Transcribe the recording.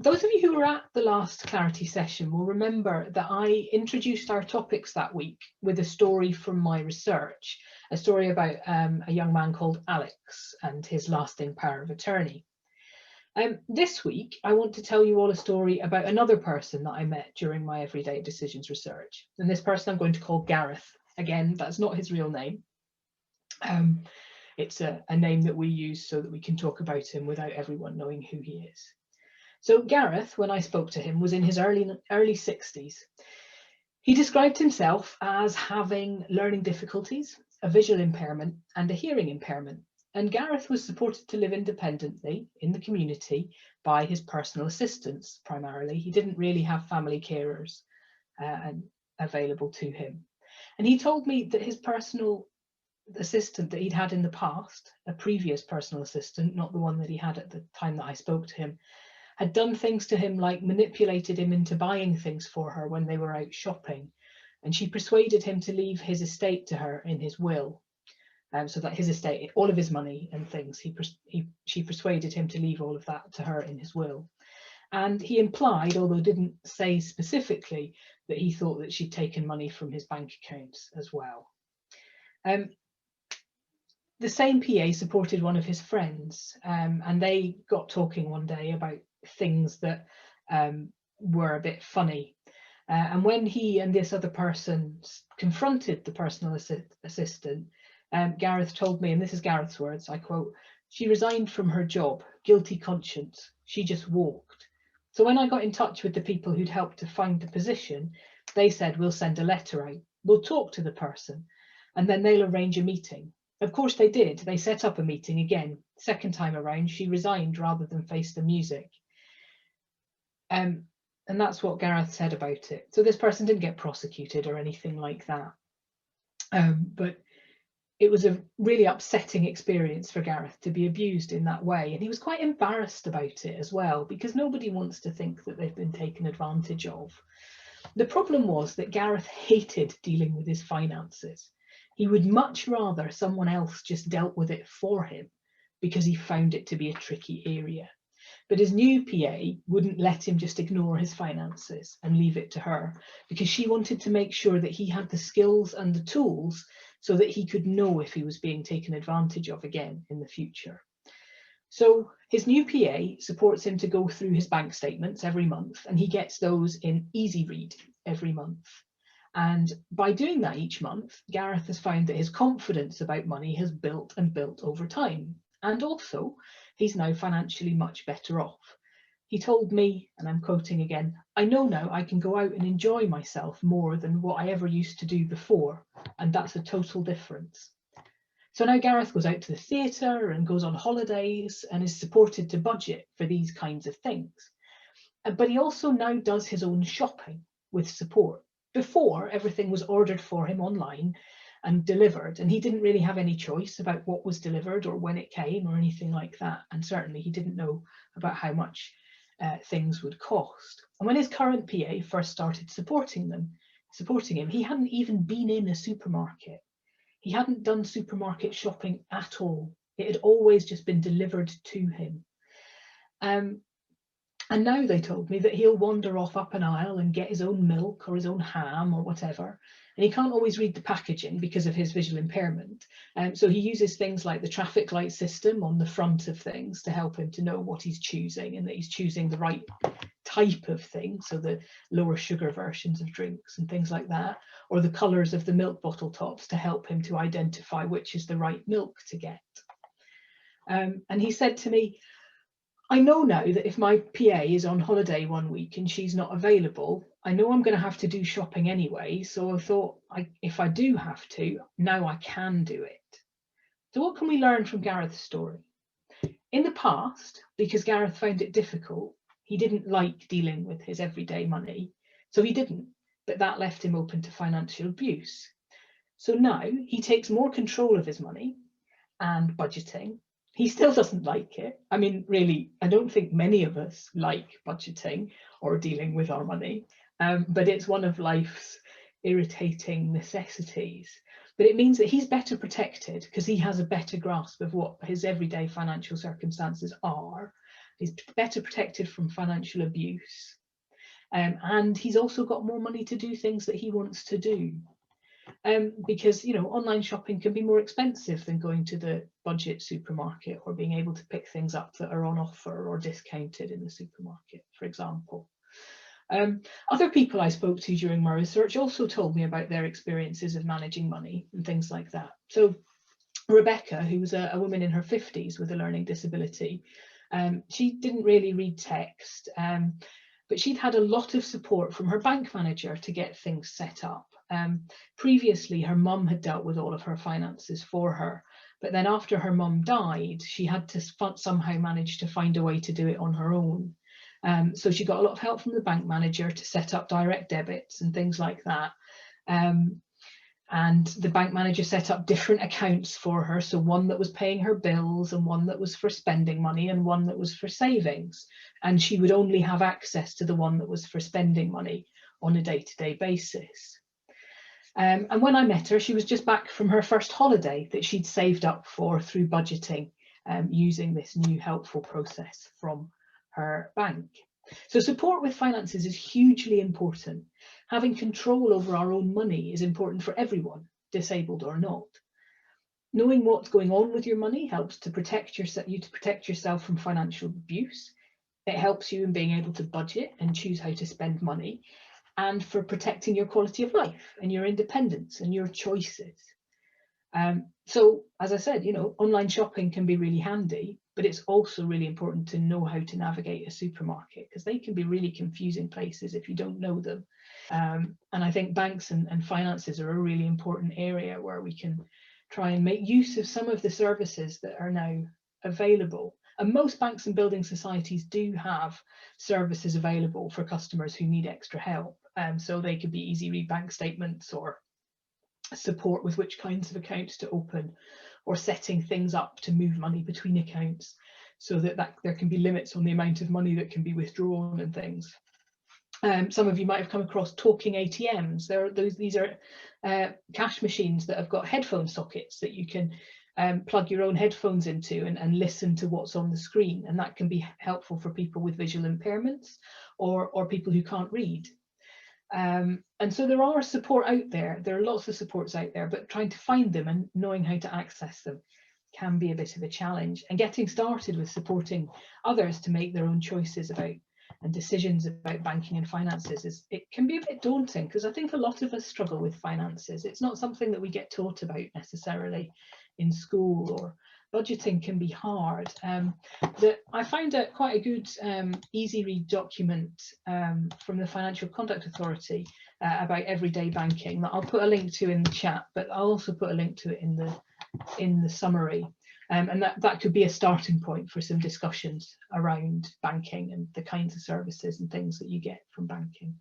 Those of you who were at the last Clarity session will remember that I introduced our topics that week with a story from my research, a story about a young man called Alex and his lasting power of attorney. This week, I want to tell you all a story about another person that I met during my Everyday Decisions research. And this person I'm going to call Gareth. Again, that's not his real name. It's a name that we use so that we can talk about him without everyone knowing who he is. So Gareth, when I spoke to him, was in his early 60s. He described himself as having learning difficulties, a visual impairment and a hearing impairment. And Gareth was supported to live independently in the community by his personal assistants, primarily. He didn't really have family carers available to him. And he told me that his personal assistant that he'd had in the past, a previous personal assistant, not the one that he had at the time that I spoke to him, had done things to him like manipulated him into buying things for her when they were out shopping. And she persuaded him to leave his estate to her in his will. So that his estate, all of his money and things, she persuaded him to leave all of that to her in his will. And he implied, although didn't say specifically, that he thought that she'd taken money from his bank accounts as well. The same PA supported one of his friends, and they got talking one day about things that were a bit funny. And when he and this other person confronted the personal assistant, Gareth told me, and this is Gareth's words, I quote, "She resigned from her job, guilty conscience. She just walked." So when I got in touch with the people who'd helped to find the position, they said, "We'll send a letter out. We'll talk to the person, and then they'll arrange a meeting." Of course they did. They set up a meeting again. Second time around, she resigned rather than face the music. And that's what Gareth said about it. So this person didn't get prosecuted or anything like that. But it was a really upsetting experience for Gareth to be abused in that way. And he was quite embarrassed about it as well, because nobody wants to think that they've been taken advantage of. The problem was that Gareth hated dealing with his finances. He would much rather someone else just dealt with it for him because he found it to be a tricky area. But his new PA wouldn't let him just ignore his finances and leave it to her, because she wanted to make sure that he had the skills and the tools so that he could know if he was being taken advantage of again in the future. So his new PA supports him to go through his bank statements every month, and he gets those in easy read every month. And by doing that each month, Gareth has found that his confidence about money has built and built over time. And also, he's now financially much better off. He told me, and I'm quoting again, "I know now I can go out and enjoy myself more than what I ever used to do before, and that's a total difference." So now Gareth goes out to the theatre and goes on holidays and is supported to budget for these kinds of things. But he also now does his own shopping with support. Before, everything was ordered for him online and delivered, and he didn't really have any choice about what was delivered or when it came or anything like that. And certainly he didn't know about how much things would cost. And when his current PA first started supporting him, he hadn't even been in a supermarket. He hadn't done supermarket shopping at all. It had always just been delivered to him. And now they told me that he'll wander off up an aisle and get his own milk or his own ham or whatever. And he can't always read the packaging because of his visual impairment. So he uses things like the traffic light system on the front of things to help him to know what he's choosing and that he's choosing the right type of thing. So the lower sugar versions of drinks and things like that, or the colours of the milk bottle tops to help him to identify which is the right milk to get. And he said to me, "I know now that if my PA is on holiday one week and she's not available, I know I'm going to have to do shopping anyway. So I thought, if I do have to, now I can do it." So what can we learn from Gareth's story? In the past, because Gareth found it difficult, he didn't like dealing with his everyday money. So he didn't, but that left him open to financial abuse. So now he takes more control of his money and budgeting. He still doesn't like it. I mean, really, I don't think many of us like budgeting or dealing with our money, but it's one of life's irritating necessities. But it means that he's better protected because he has a better grasp of what his everyday financial circumstances are, He's better protected from financial abuse. And he's also got more money to do things that he wants to do. Because, you know, online shopping can be more expensive than going to the budget supermarket or being able to pick things up that are on offer or discounted in the supermarket, for example. Other people I spoke to during my research also told me about their experiences of managing money and things like that. So Rebecca, who was a woman in her 50s with a learning disability, she didn't really read text, but she'd had a lot of support from her bank manager to get things set up. Previously, her mum had dealt with all of her finances for her, but then after her mum died, she had to somehow manage to find a way to do it on her own. So she got a lot of help from the bank manager to set up direct debits and things like that. And the bank manager set up different accounts for her. So one that was paying her bills and one that was for spending money and one that was for savings. And she would only have access to the one that was for spending money on a day-to-day basis. And when I met her, she was just back from her first holiday that she'd saved up for through budgeting, using this new helpful process from her bank. So support with finances is hugely important. Having control over our own money is important for everyone, disabled or not. Knowing what's going on with your money helps to protect yourself from financial abuse. It helps you in being able to budget and choose how to spend money, and for protecting your quality of life and your independence and your choices. So, as I said, you know, online shopping can be really handy, but it's also really important to know how to navigate a supermarket, because they can be really confusing places if you don't know them. And I think banks and finances are a really important area where we can try and make use of some of the services that are now available. And most banks and building societies do have services available for customers who need extra help. So they could be easy read bank statements, or support with which kinds of accounts to open, or setting things up to move money between accounts, so that there can be limits on the amount of money that can be withdrawn and things. Some of you might have come across talking ATMs. These are cash machines that have got headphone sockets that you can plug your own headphones into and listen to what's on the screen, and that can be helpful for people with visual impairments or people who can't read. And so there are support out there. There are lots of supports out there, but trying to find them and knowing how to access them can be a bit of a challenge. And getting started with supporting others to make their own choices about and decisions about banking and finances it can be a bit daunting, because I think a lot of us struggle with finances. It's not something that we get taught about necessarily in school, or budgeting can be hard. I found quite a good easy read document from the Financial Conduct Authority about everyday banking that I'll put a link to in the chat, but I'll also put a link to it in the summary. And that could be a starting point for some discussions around banking and the kinds of services and things that you get from banking.